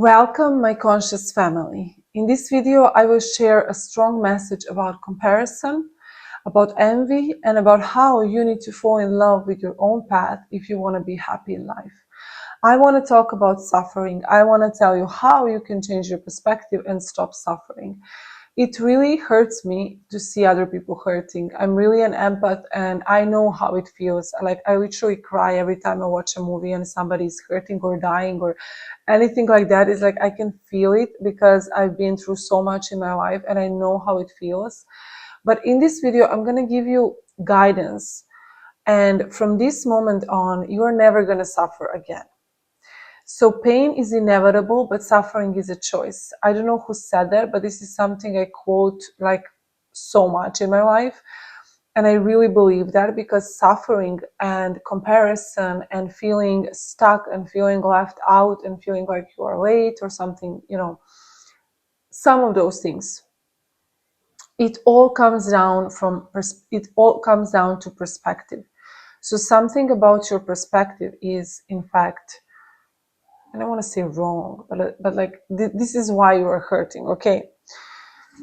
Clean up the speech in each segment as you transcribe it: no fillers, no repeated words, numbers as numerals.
Welcome, my conscious family. In this video, I will share a strong message about comparison, about envy, and about how you need to fall in love with your own path if you want to be happy in life. I want to talk about suffering. I want to tell you how you can change your perspective and stop suffering. It really hurts me to see other people hurting. I'm really an empath and I know how it feels. Like, I literally cry every time I watch a movie and somebody's hurting or dying or anything like that. Is like, I can feel it because I've been through so much in my life and I know how it feels. But in this video, I'm going to give you guidance. And from this moment on, you're never going to suffer again. So pain is inevitable, but suffering is a choice. I don't know who said that, but this is something I quote like so much in my life. And I really believe that, because suffering and comparison and feeling stuck and feeling left out and feeling like you are late or something, some of those things, it all comes down to perspective. So something about your perspective is, in fact, I don't want to say wrong, but like this is why you are hurting. Okay.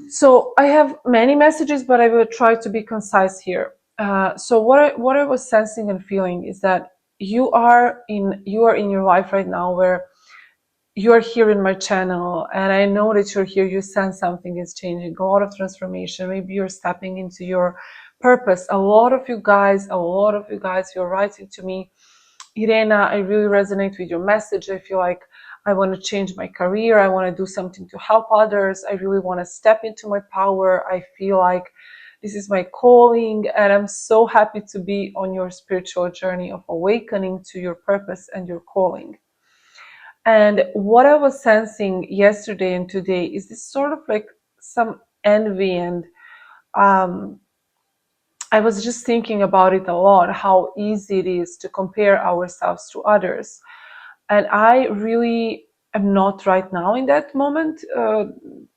So I have many messages, but I will try to be concise here. So what I was sensing and feeling is that you are in your life right now, where you are here in my channel, and I know that you're here. You sense something is changing, a lot of transformation. Maybe you're stepping into your purpose. A lot of you guys, you're writing to me, Irena, I really resonate with your message. I feel like I want to change my career. I want to do something to help others. I really want to step into my power. I feel like this is my calling, and I'm so happy to be on your spiritual journey of awakening to your purpose and your calling. And what I was sensing yesterday and today is this sort of like some envy, and I was just thinking about it a lot, how easy it is to compare ourselves to others. And I really am not right now in that moment.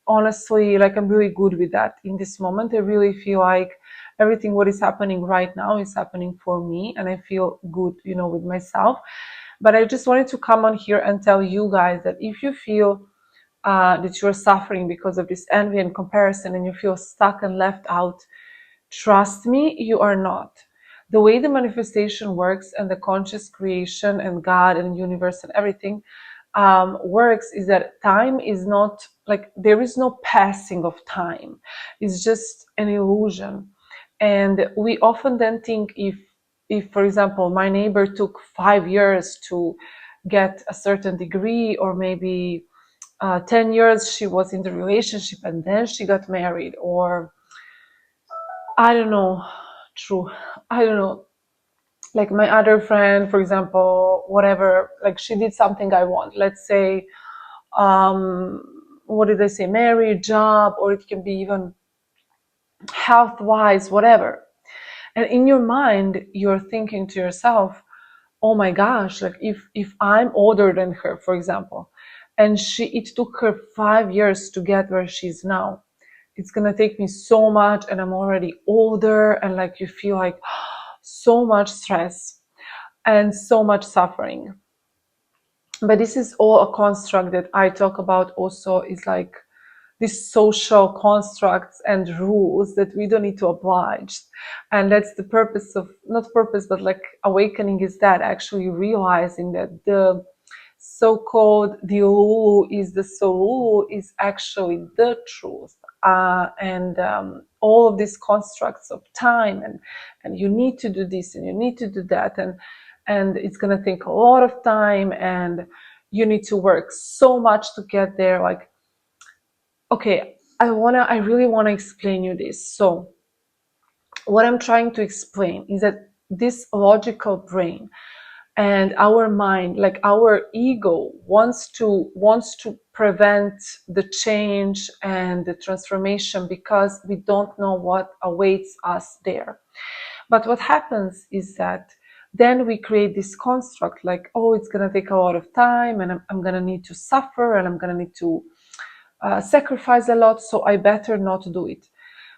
Honestly, like, I'm really good with that in this moment. I really feel like everything what is happening right now is happening for me, and I feel good, with myself. But I just wanted to come on here and tell you guys that if you feel that you're suffering because of this envy and comparison, and you feel stuck and left out, trust me, you are not. The way the manifestation works, and the conscious creation and God and universe and everything works, is that time is not, like, there is no passing of time. It's just an illusion. And we often then think, if for example, my neighbor took 5 years to get a certain degree, or maybe 10 years she was in the relationship and then she got married, or I don't know, like my other friend, for example, whatever, like she did something I want, let's say, what did I say, marriage, job, or it can be even health-wise, whatever. And in your mind, you're thinking to yourself, oh my gosh, like if I'm older than her, for example, and it took her 5 years to get where she's now, it's gonna take me so much, and I'm already older, and like you feel like so much stress and so much suffering. But this is all a construct that I talk about also, is like these social constructs and rules that we don't need to oblige. And that's the purpose of, not purpose, but like awakening, is that actually realizing that the so-called the Lulu is the Solulu is actually the truth. And all of these constructs of time, and you need to do this and you need to do that, and it's going to take a lot of time, and you need to work so much to get there. Like, okay, I really want to explain you this. So what I'm trying to explain is that this logical brain and our mind, like our ego, wants to prevent the change and the transformation, because we don't know what awaits us there. But what happens is that then we create this construct, like, oh, it's going to take a lot of time, and I'm going to need to suffer, and I'm going to need to sacrifice a lot, so I better not do it.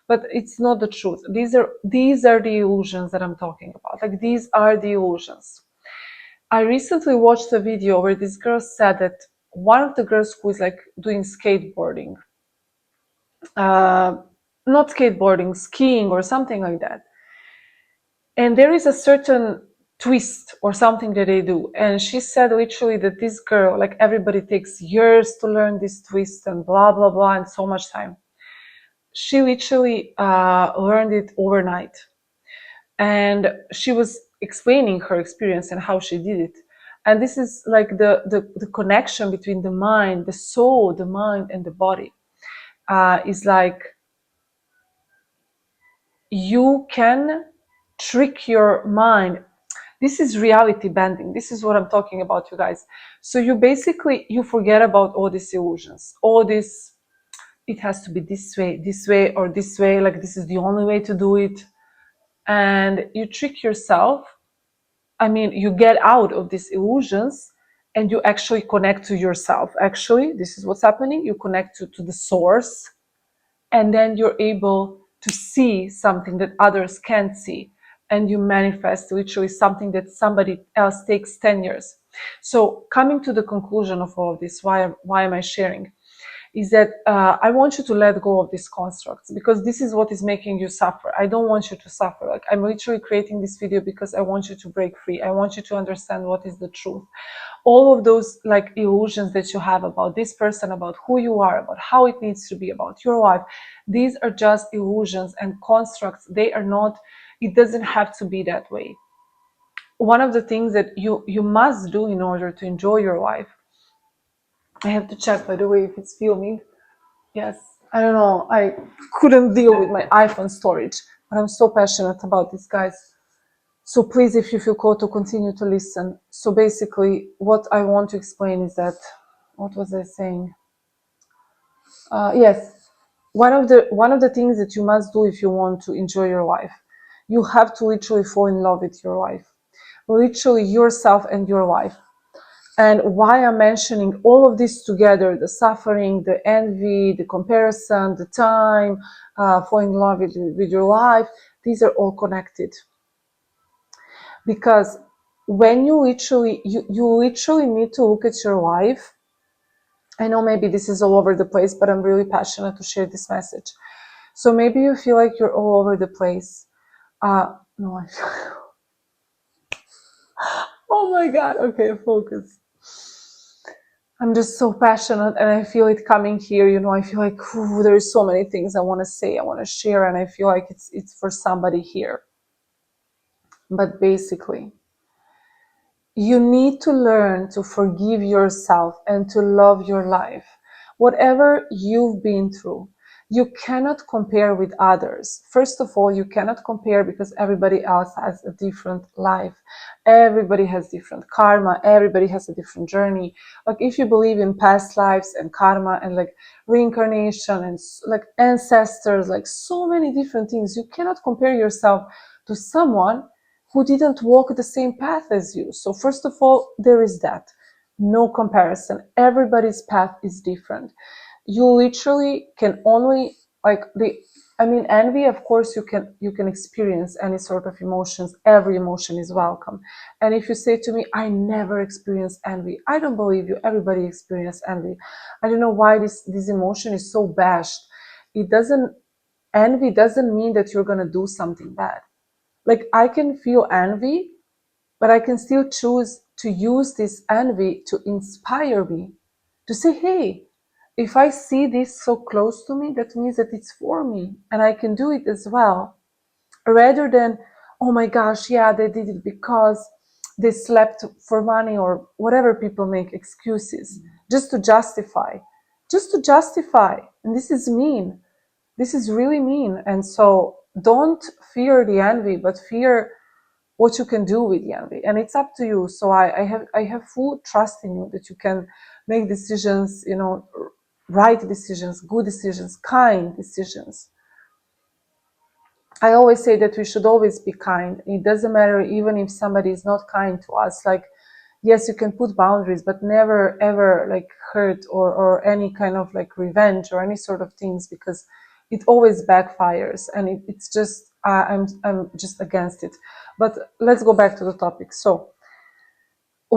But it's not the truth. These are the illusions that I'm talking about. Like, these are the illusions. I recently watched a video where this girl said that one of the girls who is like doing skateboarding, uh, not skateboarding, skiing or something like that. And there is a certain twist or something that they do. And she said literally that this girl, like everybody takes years to learn this twist and blah, blah, blah, and so much time. She literally learned it overnight. And she was explaining her experience and how she did it. And this is like the connection between the mind, the soul, the mind, and the body. Is like you can trick your mind. This is reality bending. This is what I'm talking about, you guys. So you basically, you forget about all these illusions, all this, it has to be this way, or this way, like this is the only way to do it. And you trick yourself. I mean, you get out of these illusions and you actually connect to yourself. Actually, this is what's happening. You connect to the source, and then you're able to see something that others can't see, and you manifest literally something that somebody else takes 10 years. So coming to the conclusion of all of this, why am I sharing, is that I want you to let go of these constructs, because this is what is making you suffer. I don't want you to suffer. Like, I'm literally creating this video because I want you to break free. I want you to understand what is the truth. All of those like illusions that you have about this person, about who you are, about how it needs to be, about your life, these are just illusions and constructs. They are not, it doesn't have to be that way. One of the things that you must do in order to enjoy your life, I have to check, by the way, if it's filming. Yes, I don't know, I couldn't deal with my iPhone storage, but I'm so passionate about this, guys. So please, if you feel called to continue to listen. So basically, what I want to explain is that, what was I saying? Yes, one of the things that you must do if you want to enjoy your life, you have to literally fall in love with your life, literally yourself and your life. And why I'm mentioning all of this together, the suffering, the envy, the comparison, the time, falling in love with your life, these are all connected. Because when you literally need to look at your life. I know maybe this is all over the place, but I'm really passionate to share this message. So maybe you feel like you're all over the place. No, oh my God. Okay, focus. I'm just so passionate and I feel it coming here. You know, I feel like there's so many things I want to say, I want to share, and I feel like it's for somebody here. But basically, you need to learn to forgive yourself and to love your life. Whatever you've been through, you cannot compare with others. First of all, you cannot compare because everybody else has a different life. Everybody has different karma. Everybody has a different journey. Like, if you believe in past lives and karma and like reincarnation and like ancestors, like so many different things, you cannot compare yourself to someone who didn't walk the same path as you. So first of all, there is that. No comparison. Everybody's path is different. You literally can only, like, envy, of course, you can experience any sort of emotions. Every emotion is welcome. And if you say to me, I never experienced envy, I don't believe you. Everybody experienced envy. I don't know why this emotion is so bashed. Envy doesn't mean that you're gonna do something bad. Like, I can feel envy, but I can still choose to use this envy to inspire me, to say, hey, if I see this so close to me, that means that it's for me and I can do it as well. Rather than, oh my gosh, yeah, they did it because they slept for money, or whatever people make excuses just to justify. And this is mean. This is really mean. And so don't fear the envy, but fear what you can do with the envy. And it's up to you. So I have full trust in you that you can make decisions, you know, right decisions, good decisions, kind decisions. I always say that we should always be kind. It doesn't matter even if somebody is not kind to us. Like, yes, you can put boundaries, but never ever like hurt or any kind of like revenge or any sort of things, because it always backfires, and it's just I'm just against it. But let's go back to the topic. So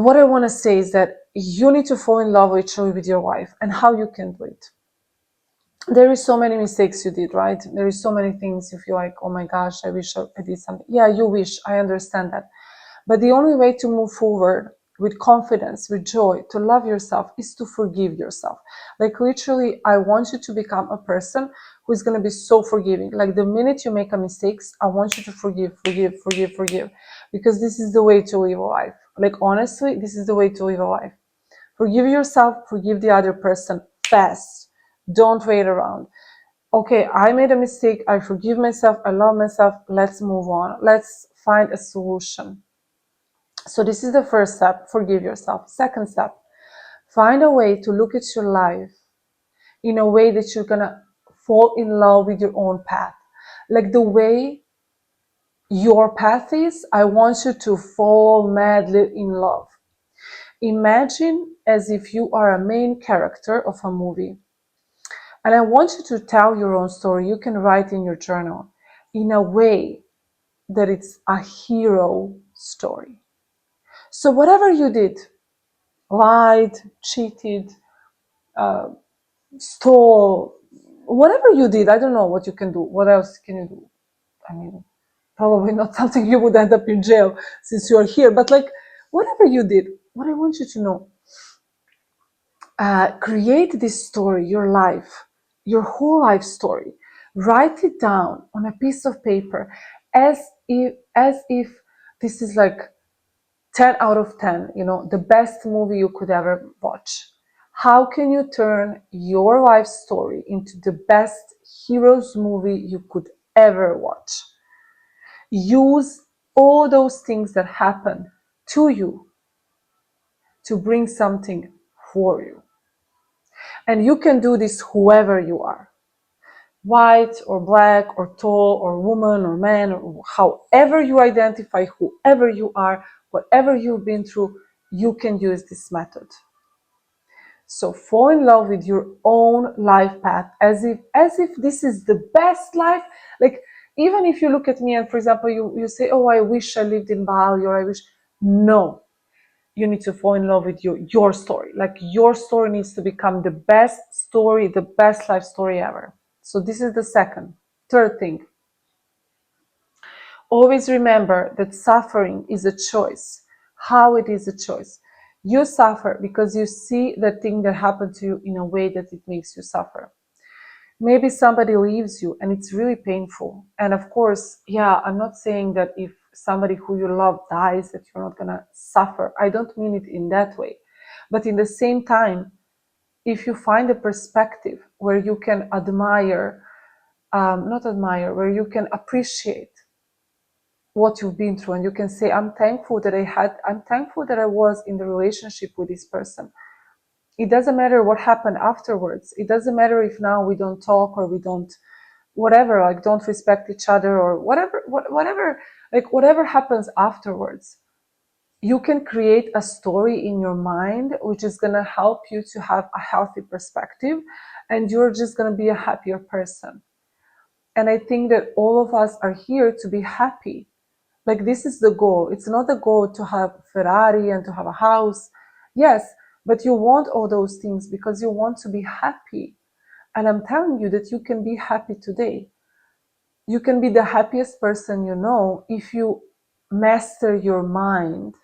what I want to say is that you need to fall in love with your wife, and how you can do it. There is so many mistakes you did, right? There is so many things you feel like, oh my gosh, I wish I did something. Yeah, you wish, I understand that. But the only way to move forward with confidence, with joy, to love yourself, is to forgive yourself. Like literally, I want you to become a person who is going to be so forgiving. Like the minute you make a mistake, I want you to forgive, because this is the way to live a life. Like honestly, this is the way to live a life. Forgive yourself, forgive the other person fast. Don't wait around. Okay, I made a mistake. I forgive myself. I love myself. Let's move on. Let's find a solution. So this is the first step, forgive yourself. Second step, find a way to look at your life in a way that you're gonna fall in love with your own path. Like the way your path is, I want you to fall madly in love. Imagine as if you are a main character of a movie. And I want you to tell your own story. You can write in your journal in a way that it's a hero story. So whatever you did, lied, cheated, uh, stole, whatever you did, I don't know what you can do. What else can you do? I mean, probably not something you would end up in jail since you're here, but like whatever you did, what I want you to know, create this story, your life, your whole life story. Write it down on a piece of paper as if this is like 10 out of 10, the best movie you could ever watch. How can you turn your life story into the best hero's movie you could ever watch? Use all those things that happen to you to bring something for you. And you can do this whoever you are. White or black or tall or woman or man, or however you identify, whoever you are, whatever you've been through, you can use this method. So fall in love with your own life path as if this is the best life. Like even if you look at me and for example you say, oh, I wish I lived in Bali, or I wish. No, you need to fall in love with your story. Like your story needs to become the best story, the best life story ever. So this is the second. Third thing, always remember that suffering is a choice. How it is a choice. You suffer because you see the thing that happened to you in a way that it makes you suffer. Maybe somebody leaves you and it's really painful. And of course, yeah, I'm not saying that if somebody who you love dies that you're not gonna suffer. I don't mean it in that way. But in the same time, if you find a perspective where you can where you can appreciate what you've been through, and you can say, I'm thankful that I was in the relationship with this person. It doesn't matter what happened afterwards. It doesn't matter if now we don't talk or we don't, whatever, like don't respect each other or whatever happens afterwards. You can create a story in your mind which is going to help you to have a healthy perspective, and you're just going to be a happier person. And I think that all of us are here to be happy. Like this is the goal. It's not the goal to have Ferrari and to have a house. Yes, but you want all those things because you want to be happy. And I'm telling you that you can be happy today. You can be the happiest person you know if you master your mind.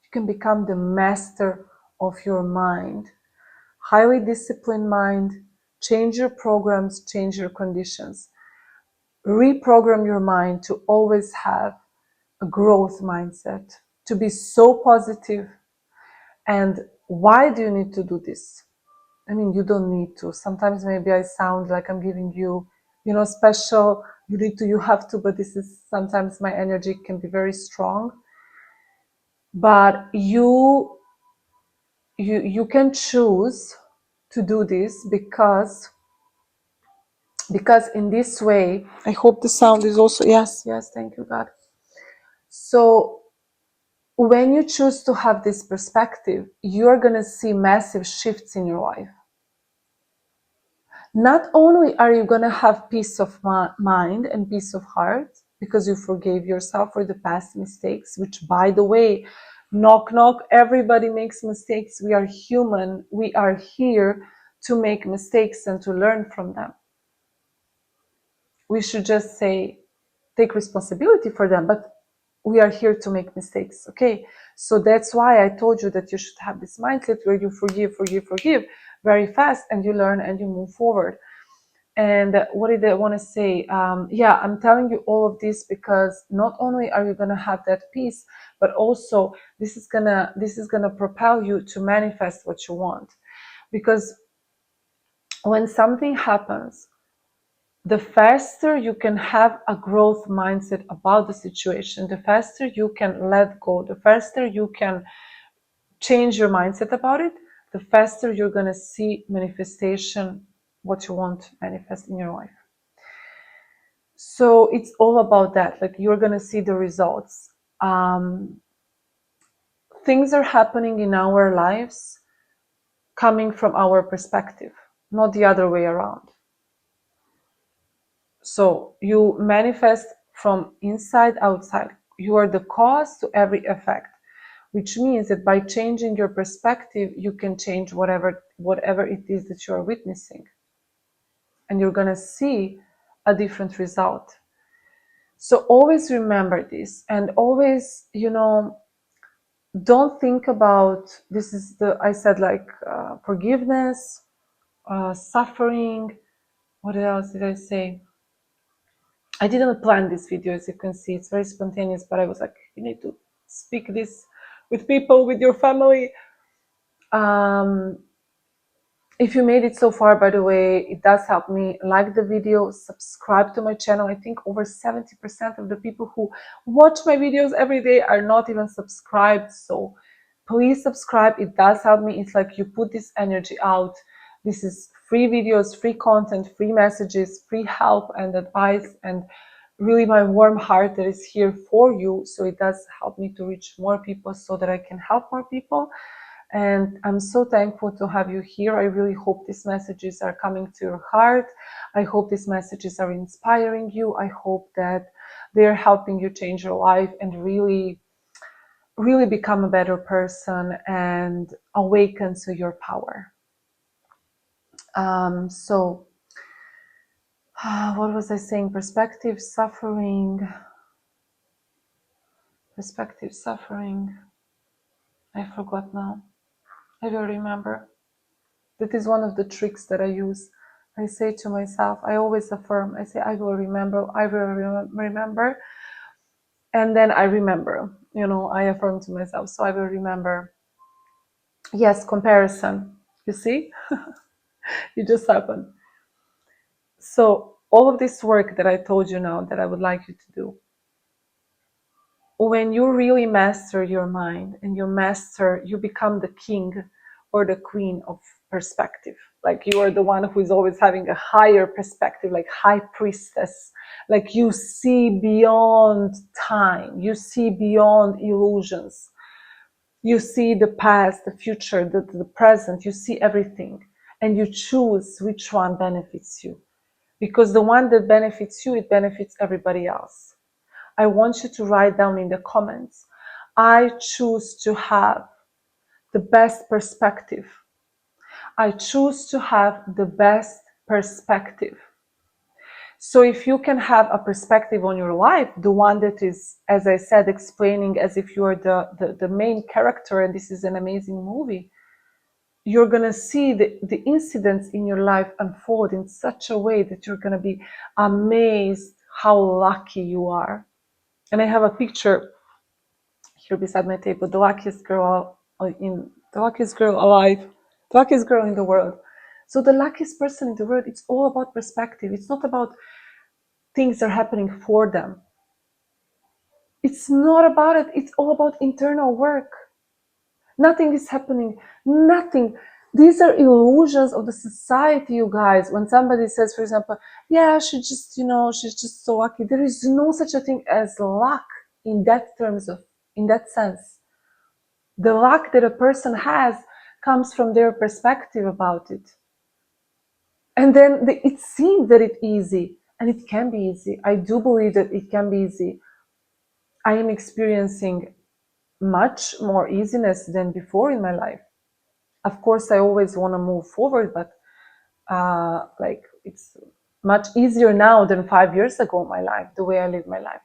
You can become the master of your mind. Highly disciplined mind. Change your programs, change your conditions. Reprogram your mind to always have a growth mindset, to be so positive. And why do you need to do this? I mean, you don't need to. Sometimes maybe I sound like I'm giving you, special, you have to, but this is sometimes my energy can be very strong. But you can choose to do this because in this way, I hope the sound is also, yes, thank you, God. So when you choose to have this perspective, you're going to see massive shifts in your life. Not only are you going to have peace of mind and peace of heart because you forgave yourself for the past mistakes, which, by the way, Knock, knock. Everybody makes mistakes. We are human. We are here to make mistakes and to learn from them. We should just say, take responsibility for them, but we are here to make mistakes. Okay, so that's why I told you that you should have this mindset where you forgive very fast, and you learn and you move forward. And what did I want to say? Yeah, I'm telling you all of this because not only are you gonna have that peace, but also this is gonna propel you to manifest what you want. Because when something happens, the faster you can have a growth mindset about the situation, the faster you can let go, the faster you can change your mindset about it, the faster you're going to see manifestation, what you want to manifest in your life. So it's all about that. Like, you're going to see the results. Things are happening in our lives coming from our perspective, not the other way around. So you manifest from inside outside. You are the cause to every effect, which means that by changing your perspective, you can change whatever it is that you are witnessing. And you're going to see a different result. So always remember this, and always, don't think about, this is I said, like, forgiveness, suffering. What else did I say? I didn't plan this video, as you can see. It's very spontaneous, but I was like, you need to speak this with people, with your family. If you made it so far, by the way, it does help me. Like the video, subscribe to my channel. I think over 70% of the people who watch my videos every day are not even subscribed. So please subscribe. It does help me. It's like you put this energy out. This is free videos, free content, free messages, free help and advice, and really my warm heart that is here for you. So it does help me to reach more people so that I can help more people. And I'm so thankful to have you here. I really hope these messages are coming to your heart. I hope these messages are inspiring you. I hope that they're helping you change your life and really, really become a better person and awaken to your power. So what was I saying? Perspective, suffering. I forgot now. I will remember. That is one of the tricks that I use. I say to myself, I always affirm, I say, I will remember, remember. And then I remember, I affirm to myself, so I will remember. Yes, comparison. You see? It just happened. So all of this work that I told you now that I would like you to do, when you really master your mind and you become the king or the queen of perspective. Like, you are the one who is always having a higher perspective, like high priestess. Like, you see beyond time, you see beyond illusions. You see the past, the future, the present, you see everything. And you choose which one benefits you. Because the one that benefits you, it benefits everybody else. I want you to write down in the comments, I choose to have the best perspective. I choose to have the best perspective. So if you can have a perspective on your life, the one that is, as I said, explaining as if you are the main character and this is an amazing movie, you're going to see the incidents in your life unfold in such a way that you're going to be amazed how lucky you are. And I have a picture here beside my table, the luckiest girl alive, the luckiest girl in the world. So the luckiest person in the world, it's all about perspective. It's not about things that are happening for them. It's not about it. It's all about internal work. Nothing is happening. Nothing. These are illusions of the society, you guys. When somebody says, for example, yeah, she's just so lucky. There is no such a thing as luck in that sense. The luck that a person has comes from their perspective about it. And then it seems that it's easy, and it can be easy. I do believe that it can be easy. I am experiencing much more easiness than before in my life. Of course, I always want to move forward, but like it's much easier now than 5 years ago in my life, the way I live my life,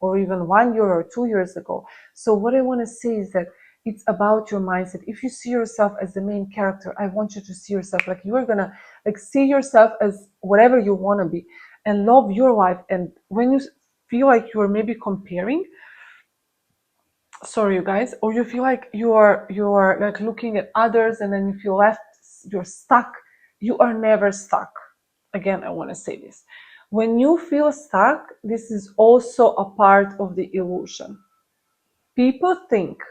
or even 1 year or 2 years ago. So what I want to say is that it's about your mindset. If you see yourself as the main character, I want you to see yourself like you are gonna like see yourself as whatever you want to be and love your life. And when you feel like you are maybe comparing, sorry you guys, or you feel like you are like looking at others and then you feel left, you're stuck, you are never stuck. Again, I want to say this, when you feel stuck, this is also a part of the illusion. people think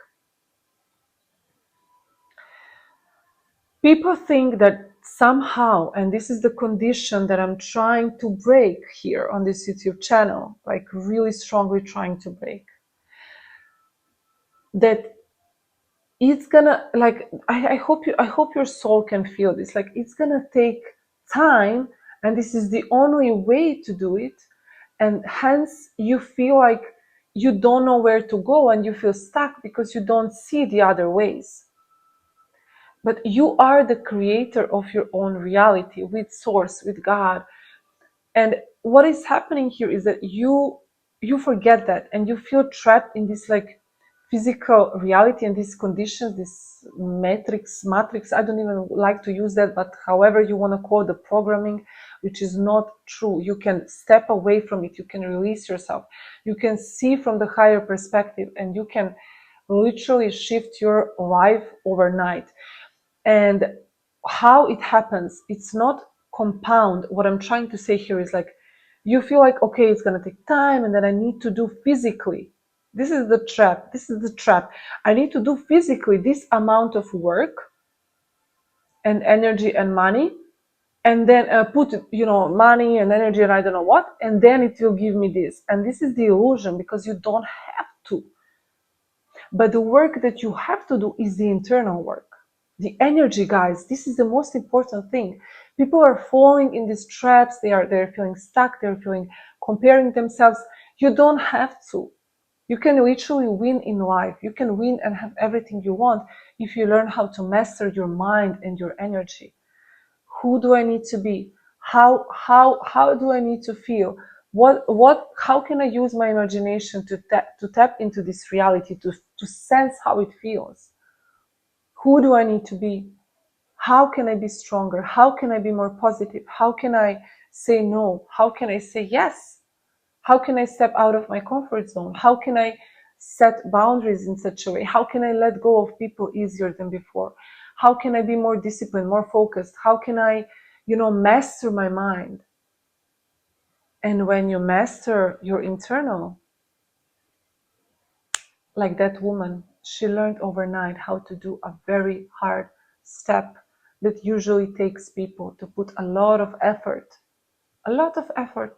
people think that somehow, and this is the condition that I'm trying to break here on this YouTube channel, like really strongly trying to break, that it's gonna like I hope your soul can feel this, like it's gonna take time, and this is the only way to do it, and hence you feel like you don't know where to go and you feel stuck because you don't see the other ways. But you are the creator of your own reality with source, with God. And what is happening here is that you forget that and you feel trapped in this like physical reality and these conditions, this matrix. I don't even like to use that, but however you want to call the programming, which is not true. You can step away from it, you can release yourself, you can see from the higher perspective, and you can literally shift your life overnight. And how it happens, it's not compound. What I'm trying to say here is like you feel like, okay, it's going to take time and then I need to do physically, this is the trap, I need to do physically this amount of work and energy and money, and then put money and energy and I don't know what, and then it will give me this. And this is the illusion, because you don't have to. But the work that you have to do is the internal work. The energy, guys, this is the most important thing. People are falling in these traps. They're feeling stuck. They're feeling comparing themselves. You don't have to. You can literally win in life. You can win and have everything you want if you learn how to master your mind and your energy. Who do I need to be? How do I need to feel? How can I use my imagination to tap into this reality, to sense how it feels? Who do I need to be? How can I be stronger? How can I be more positive? How can I say no? How can I say yes? How can I step out of my comfort zone? How can I set boundaries in such a way? How can I let go of people easier than before? How can I be more disciplined, more focused? How can I, master my mind? And when you master your internal, like that woman, she learned overnight how to do a very hard step that usually takes people to put a lot of effort, a lot of effort.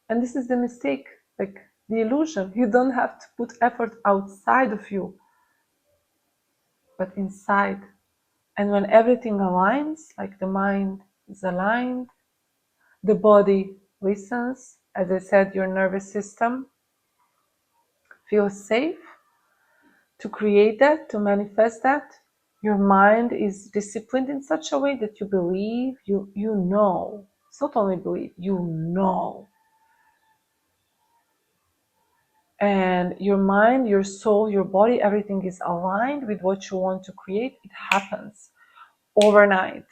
And this is the mistake, like the illusion. You don't have to put effort outside of you, but inside. And when everything aligns, like the mind is aligned, the body listens, as I said, your nervous system feels safe to create that, to manifest that. Your mind is disciplined in such a way that you believe, you know. It's not only believe, you know. And your mind, your soul, your body, everything is aligned with what you want to create. It happens overnight.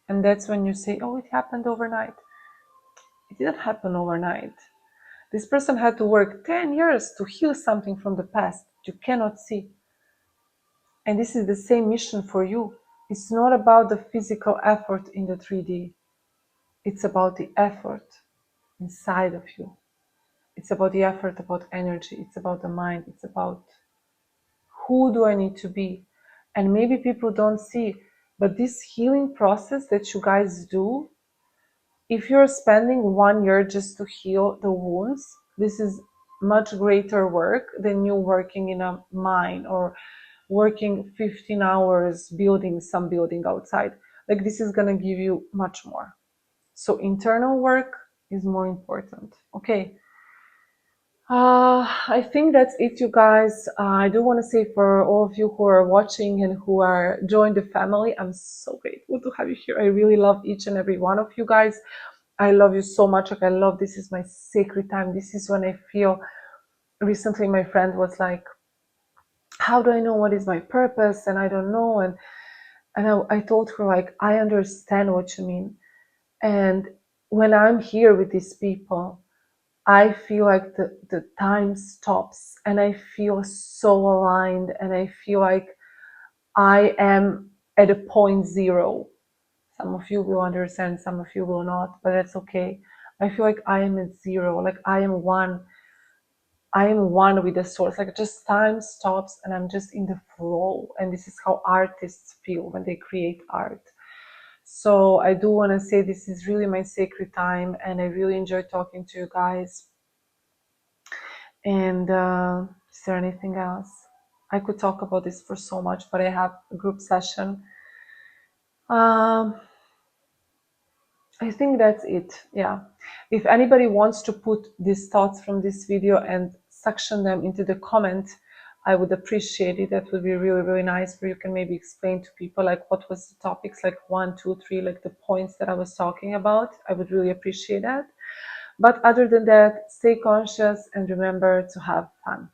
And that's when you say, oh, it happened overnight. It didn't happen overnight. This person had to work 10 years to heal something from the past that you cannot see. And this is the same mission for you. It's not about the physical effort in the 3D. It's about the effort inside of you. It's about the effort, about energy. It's about the mind. It's about who do I need to be? And maybe people don't see, but this healing process that you guys do, if you're spending 1 year just to heal the wounds, this is much greater work than you working in a mine or working 15 hours building some building outside. Like, this is going to give you much more. So internal work is more important. Okay. I think that's it, you guys. I do want to say for all of you who are watching and who are joined the family, I'm so grateful to have you here. I really love each and every one of you guys. I love you so much. Like I love, this is my sacred time. This is when I feel. Recently, my friend was like, "How do I know what is my purpose?" And I don't know. And I told her like, I understand what you mean. And when I'm here with these people, I feel like the time stops and I feel so aligned and I feel like I am at a point zero. Some of you will understand, some of you will not, but that's okay. I feel like I am at zero, like I am one. I am one with the source. Like just time stops and I'm just in the flow. And this is how artists feel when they create art. So I do want to say this is really my sacred time and I really enjoy talking to you guys. And is there anything else? I could talk about this for so much, but I have a group session. I think that's it. Yeah. If anybody wants to put these thoughts from this video and suction them into the comment, I would appreciate it. That would be really, really nice, where you can maybe explain to people like what was the topics, like 1, 2, 3, like the points that I was talking about. I would really appreciate that. But other than that, stay conscious and remember to have fun.